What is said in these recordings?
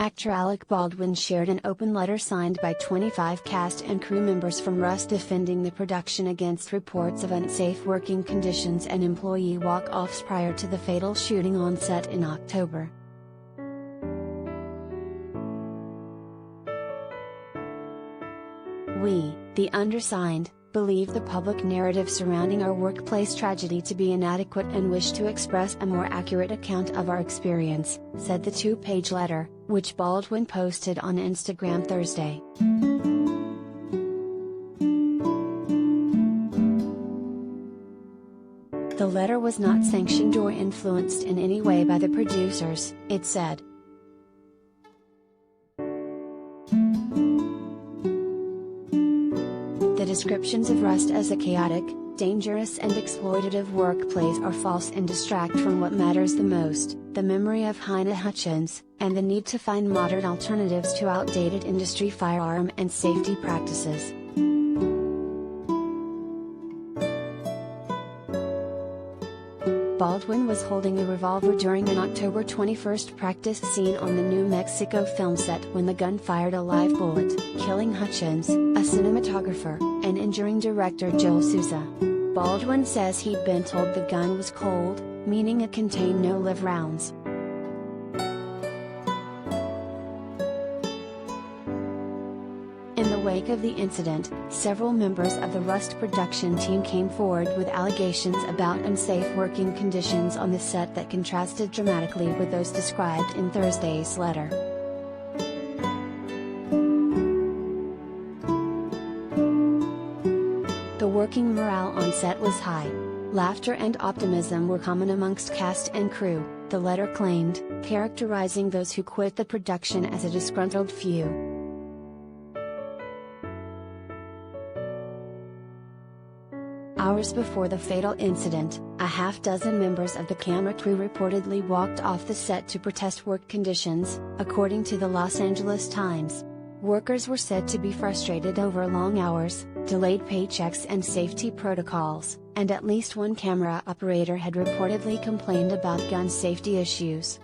Actor Alec Baldwin shared an open letter signed by 25 cast and crew members from Rust defending the production against reports of unsafe working conditions and employee walk-offs prior to the fatal shooting on set in October. We, the undersigned, believe the public narrative surrounding our workplace tragedy to be inadequate and wish to express a more accurate account of our experience, said the two-page letter, which Baldwin posted on Instagram Thursday. The letter was not sanctioned or influenced in any way by the producers, it said. The descriptions of Rust as a chaotic, dangerous and exploitative workplace are false and distract from what matters the most, the memory of Halyna Hutchins, and the need to find modern alternatives to outdated industry firearm and safety practices. Baldwin was holding a revolver during an October 21 practice scene on the New Mexico film set when the gun fired a live bullet, killing Hutchins, a cinematographer, and injuring director Joel Souza. Baldwin says he'd been told the gun was cold, meaning it contained no live rounds. In the wake of the incident, several members of the Rust production team came forward with allegations about unsafe working conditions on the set that contrasted dramatically with those described in Thursday's letter. The working morale on set was high. Laughter and optimism were common amongst cast and crew, the letter claimed, characterizing those who quit the production as a disgruntled few. Hours before the fatal incident, a half-dozen members of the camera crew reportedly walked off the set to protest work conditions, according to the Los Angeles Times. Workers were said to be frustrated over long hours, delayed paychecks and safety protocols, and at least one camera operator had reportedly complained about gun safety issues.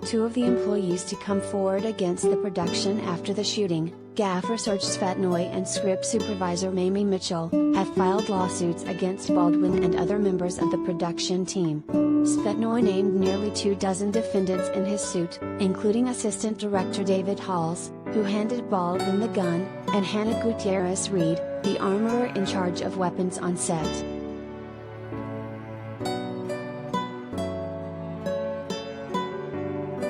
Two of the employees to come forward against the production after the shooting, gaffer Serge Svetnoy and script supervisor Mamie Mitchell, have filed lawsuits against Baldwin and other members of the production team. Svetnoy named nearly 24 defendants in his suit, including assistant director David Halls, who handed Baldwin the gun, and Hannah Gutierrez-Reed, the armorer in charge of weapons on set.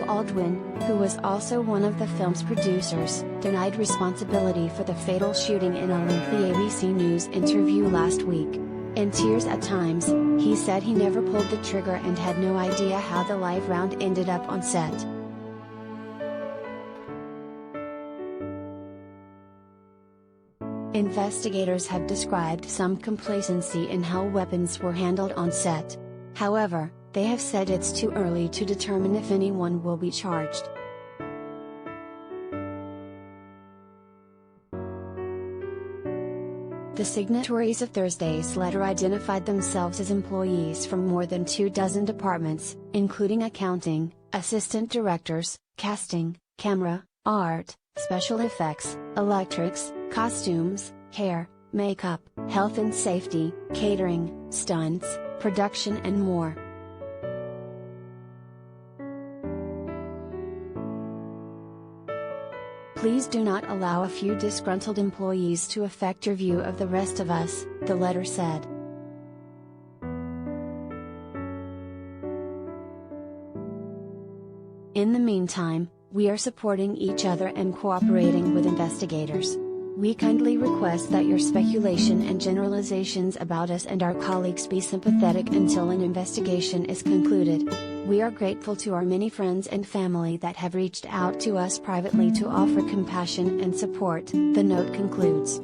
Baldwin, who was also one of the film's producers, denied responsibility for the fatal shooting in a lengthy ABC News interview last week. In tears at times, he said he never pulled the trigger and had no idea how the live round ended up on set. Investigators have described some complacency in how weapons were handled on set. However, they have said it's too early to determine if anyone will be charged. The signatories of Thursday's letter identified themselves as employees from more than 24 departments, including accounting, assistant directors, casting, camera, art, special effects, electrics, costumes, hair, makeup, health and safety, catering, stunts, production and more. Please do not allow a few disgruntled employees to affect your view of the rest of us, the letter said. In the meantime, we are supporting each other and cooperating with investigators. We kindly request that your speculation and generalizations about us and our colleagues be sympathetic until an investigation is concluded. We are grateful to our many friends and family that have reached out to us privately to offer compassion and support, the note concludes.